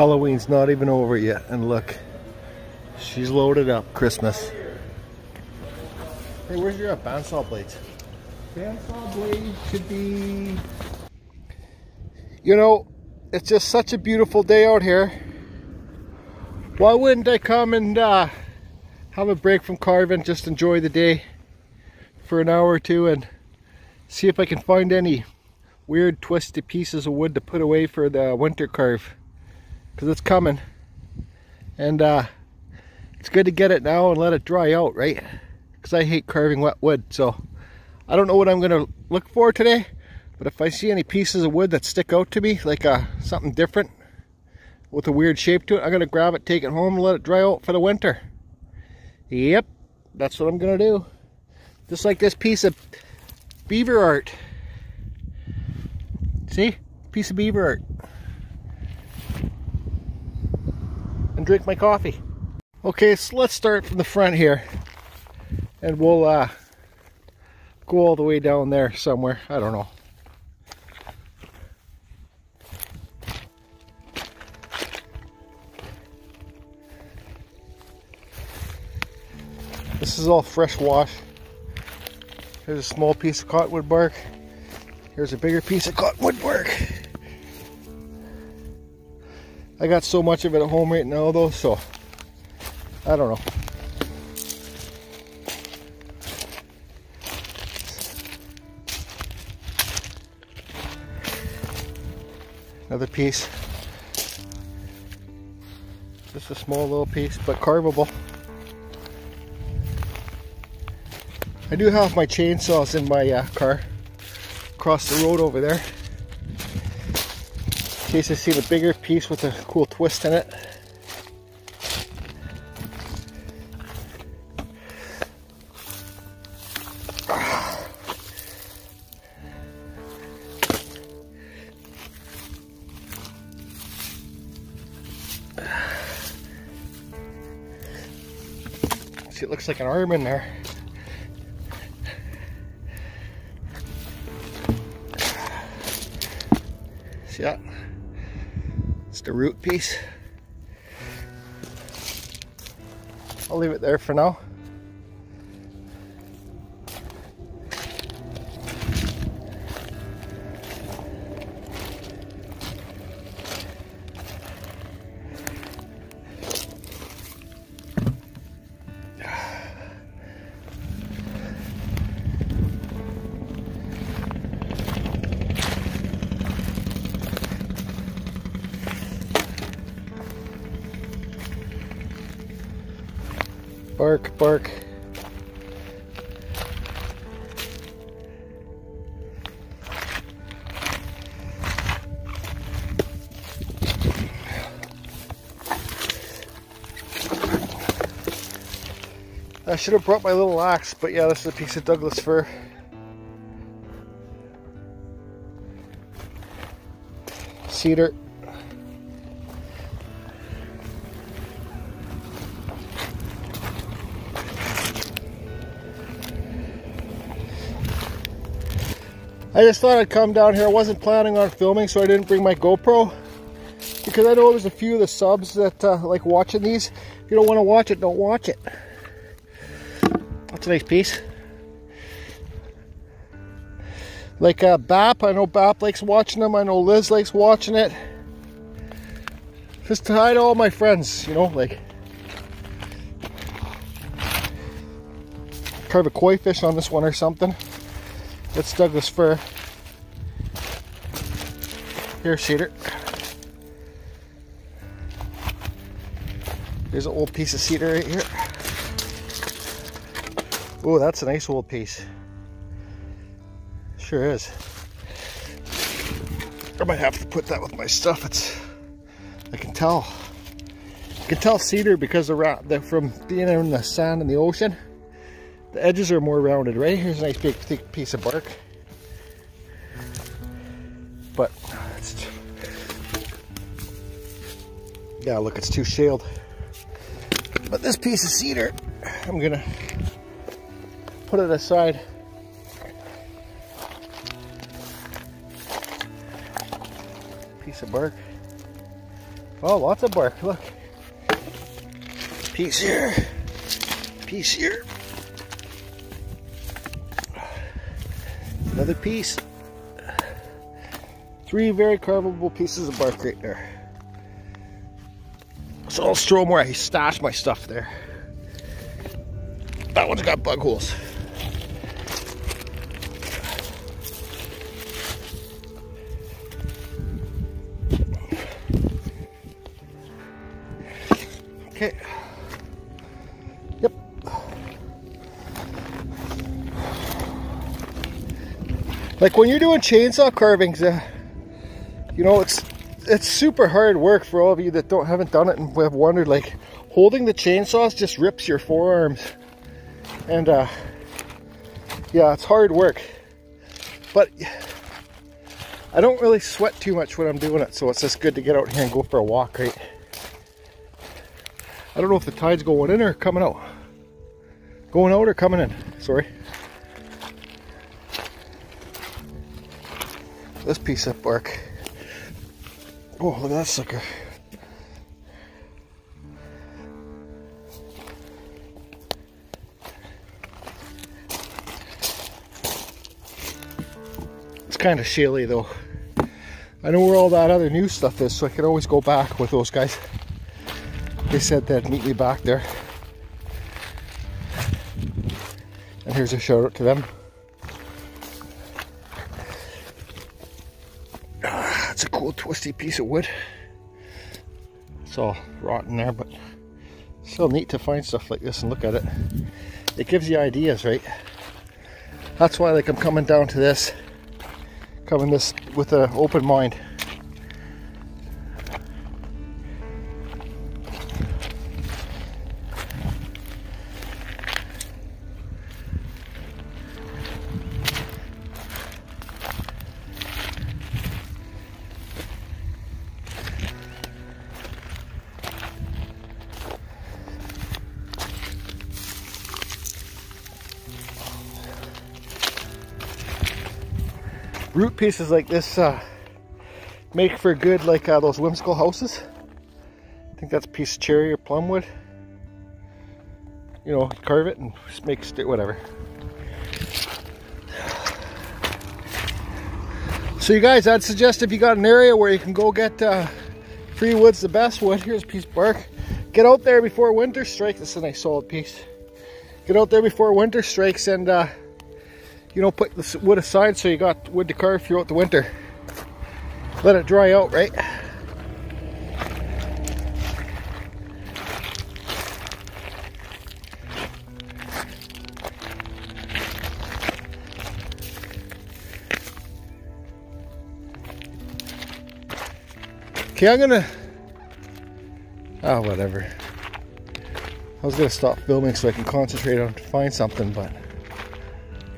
Halloween's not even over yet, and look, she's loaded up Christmas. Hey, where's your bandsaw blades? Bandsaw blade should be... You know, it's just such a beautiful day out here. Why wouldn't I come and have a break from carving, just enjoy the day for an hour or two and see if I can find any weird twisted pieces of wood to put away for the winter carve, because it's coming, and it's good to get it now and let it dry out, right? Because I hate carving wet wood. So I don't know what I'm gonna look for today, but if I see any pieces of wood that stick out to me, like something different with a weird shape to it, I'm gonna grab it, take it home, and let it dry out for the winter. Yep, that's what I'm gonna do. Just like this piece of beaver art. See? Piece of beaver art. And drink my coffee. Okay, so let's start from the front here. And we'll go all the way down there somewhere. I don't know. This is all fresh wash. Here's a small piece of cottonwood bark. Here's a bigger piece of cottonwood bark. I got so much of it at home right now though, so I don't know. Another piece. Just a small little piece, but carvable. I do have my chainsaws in my car across the road over there, in case I see the bigger piece with a cool twist in it. See, it looks like an arm in there. See that? It's the root piece. I'll leave it there for now. Bark, bark. I should have brought my little axe, but yeah, this is a piece of Douglas fir. Cedar. I just thought I'd come down here. I wasn't planning on filming, so I didn't bring my GoPro, because I know there's a few of the subs that like watching these. If you don't want to watch it, don't watch it. That's a nice piece. Like Bap, I know Bap likes watching them. I know Liz likes watching it. Just hi to all my friends, you know, like. Carve a koi fish on this one or something. That's Douglas fir. Here's cedar. Here's an old piece of cedar right here. Oh, that's a nice old piece. Sure is. I might have to put that with my stuff. I can tell. You can tell cedar because they're from being in the sand in the ocean. The edges are more rounded, right? Here's a nice big thick piece of bark. But yeah, look, it's too shaled. But this piece of cedar, I'm gonna put it aside. Piece of bark. Oh, lots of bark, look. Piece here, piece here. Another piece. 3 very carvable pieces of bark right there. So I'll throw them where I stash my stuff there. That one's got bug holes. Okay. Yep. Like when you're doing chainsaw carvings, you know, it's super hard work for all of you that haven't done it and have wondered, like, holding the chainsaws just rips your forearms. And yeah, it's hard work. But I don't really sweat too much when I'm doing it, so it's just good to get out here and go for a walk, right? I don't know if the tide's going in or coming out. Going out or coming in, sorry. This piece of bark. Oh, look at that sucker. It's kind of shaly though. I know where all that other new stuff is, so I can always go back with those guys. They said they'd meet me back there. And here's a shout out to them. It's a cool twisty piece of wood. It's all rotten there, but still neat to find stuff like this and look at it. It gives you ideas, right? That's why, like, I'm coming down to this, coming this with an open mind. Root pieces like this make for good, like those whimsical houses. I think that's a piece of cherry or plum wood. You know, carve it and just make whatever. So you guys, I'd suggest if you got an area where you can go get free wood's the best wood. Here's a piece of bark. Get out there before winter strikes. This is a nice solid piece. Get out there before winter strikes and you know, put the wood aside so you got wood to carve throughout the winter. Let it dry out, right? Okay, I'm gonna... Oh, whatever. I was gonna stop filming so I can concentrate on find something, but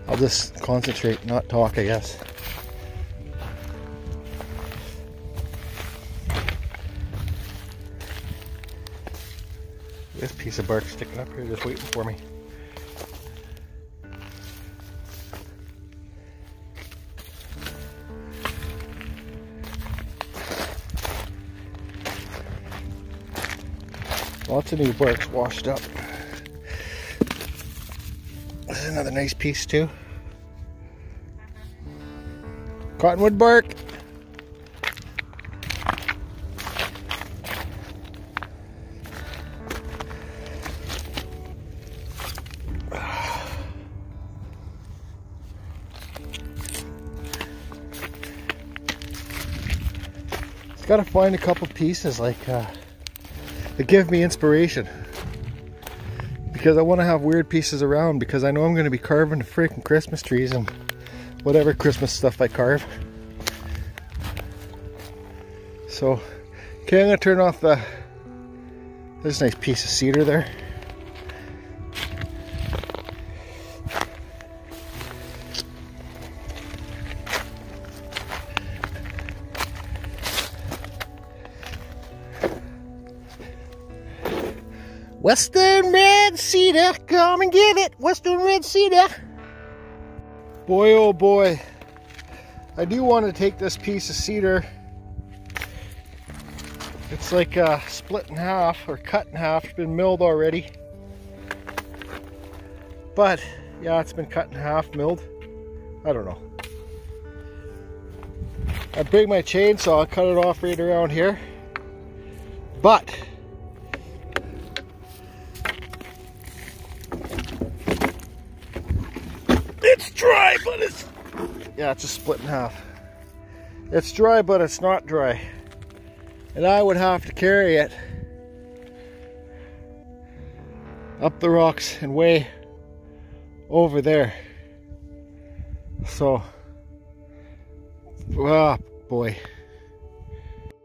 I'll just concentrate, not talk, I guess. This piece of bark sticking up here just waiting for me. Lots of new barks washed up. This is another nice piece too. Cottonwood bark. Just gotta find a couple pieces like that give me inspiration. Because I want to have weird pieces around, because I know I'm going to be carving the freaking Christmas trees and whatever Christmas stuff I carve. So, okay, I'm going to turn off the... There's a nice piece of cedar there. Western red cedar, come and get it. Western red cedar. Boy, oh boy. I do want to take this piece of cedar It's like split in half or cut in half. It's been milled already. But yeah, it's been cut in half, milled. I don't know. I bring my chainsaw, cut it off right around here. But it's dry, but it's, yeah, it's just split in half. It's dry, but it's not dry. And I would have to carry it up the rocks and way over there. So, oh boy.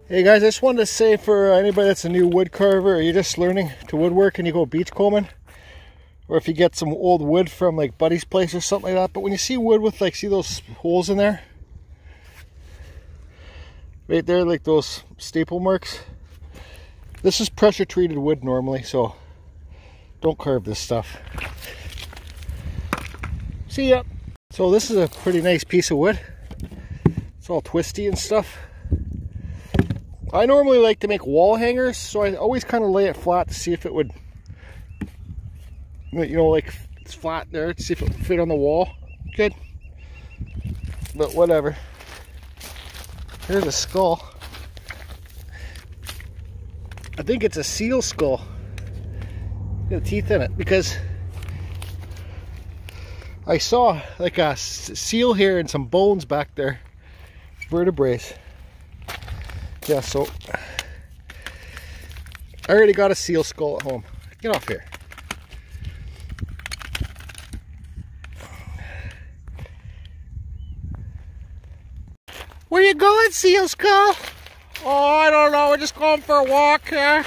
Hey guys, I just wanted to say for anybody that's a new wood carver, or you're just learning to woodwork and you go beachcombing, or if you get some old wood from like Buddy's place or something like that, but when you see wood with like, see those holes in there? Right there, like those staple marks. This is pressure treated wood normally, so don't carve this stuff. See ya. So this is a pretty nice piece of wood. It's all twisty and stuff. I normally like to make wall hangers, so I always kind of lay it flat to see if it would, you know, like it's flat there to see if it would fit on the wall. Good. But whatever. Here's a skull. I think it's a seal skull. Got teeth in it because I saw like a seal here and some bones back there. Vertebrae. Yeah, so I already got a seal skull at home. Get off here. Where you going, seal skull? Oh, I don't know. We're just going for a walk. Yeah,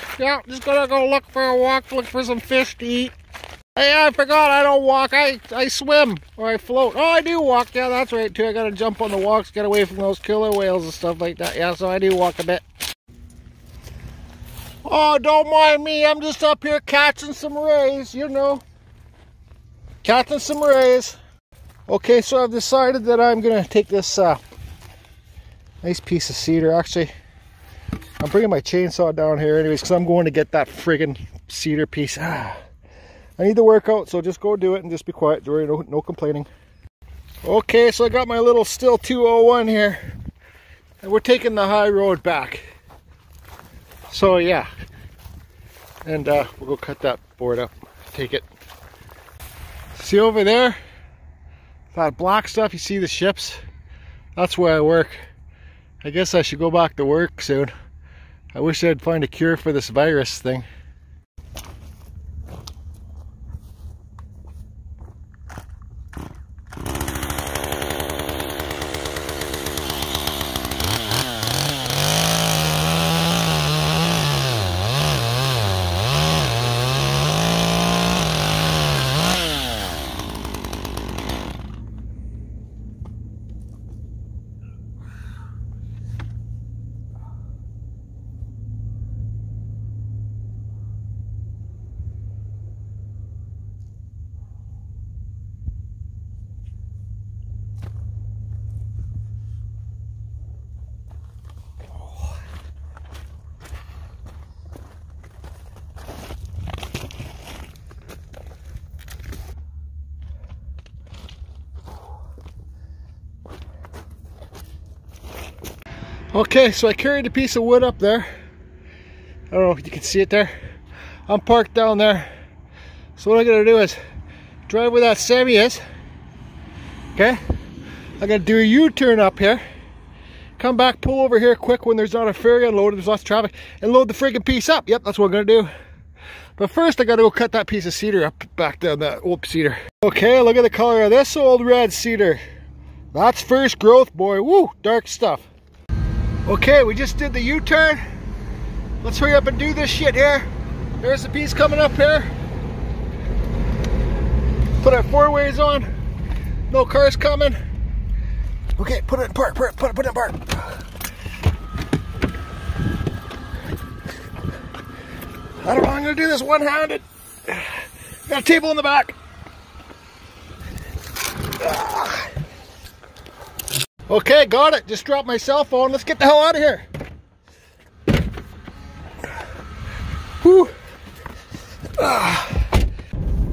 just gonna go look for a walk, look for some fish to eat. Hey, I forgot I don't walk. I swim or I float. Oh, I do walk. Yeah, that's right too. I gotta jump on the walks, get away from those killer whales and stuff like that. Yeah, so I do walk a bit. Oh, don't mind me. I'm just up here catching some rays, you know. Catching some rays. Okay, so I've decided that I'm gonna take this nice piece of cedar. Actually, I'm bringing my chainsaw down here anyways because I'm going to get that friggin' cedar piece. I need to work out, so just go do it and just be quiet, Jory. No complaining. Okay, so I got my little Still 201 here, and we're taking the high road back. So yeah, and we'll go cut that board up, take it. See over there, that black stuff, you see the ships? That's where I work. I guess I should go back to work soon. I wish I'd find a cure for this virus thing. Okay, so I carried a piece of wood up there. I don't know if you can see it there. I'm parked down there. So what I'm gonna do is drive where that semi is. Okay? I'm gonna do a U-turn up here. Come back, pull over here quick when there's not a ferry unloaded, there's lots of traffic, and load the friggin' piece up. Yep, that's what I'm gonna do. But first I gotta go cut that piece of cedar up back down, that old cedar. Okay, look at the color of this old red cedar. That's first growth, boy. Woo, dark stuff. Okay, we just did the U-turn. Let's hurry up and do this shit here. There's the piece coming up here. Put our four ways on. No cars coming. Okay, put it in park. Put it in park. I don't know, I'm gonna do this one-handed. Got a table in the back. Okay, got it. Just dropped my cell phone. Let's get the hell out of here. Whew.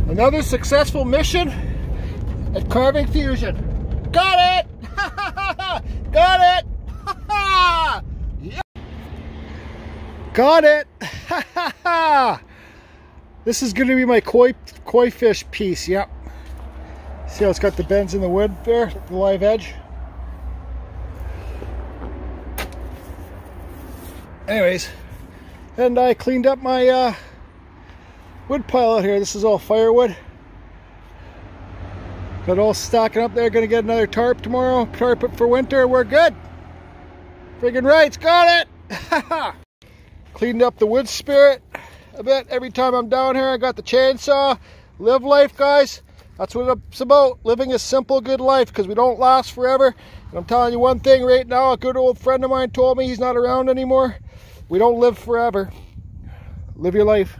Another successful mission at Carving Fusion. Got it! Got it! Yeah. Got it! This is going to be my koi fish piece. Yep. See how it's got the bends in the wood there, the live edge. Anyways, and I cleaned up my wood pile out here. This is all firewood. Got it all stocking up there. Gonna get another tarp tomorrow. Tarp it for winter. We're good. Friggin' rights. Got it. Cleaned up the wood spirit a bit every time I'm down here. I got the chainsaw. Live life, guys. That's what it's about. Living a simple, good life, because we don't last forever. And I'm telling you one thing right now. A good old friend of mine told me, he's not around anymore. We don't live forever. Live your life.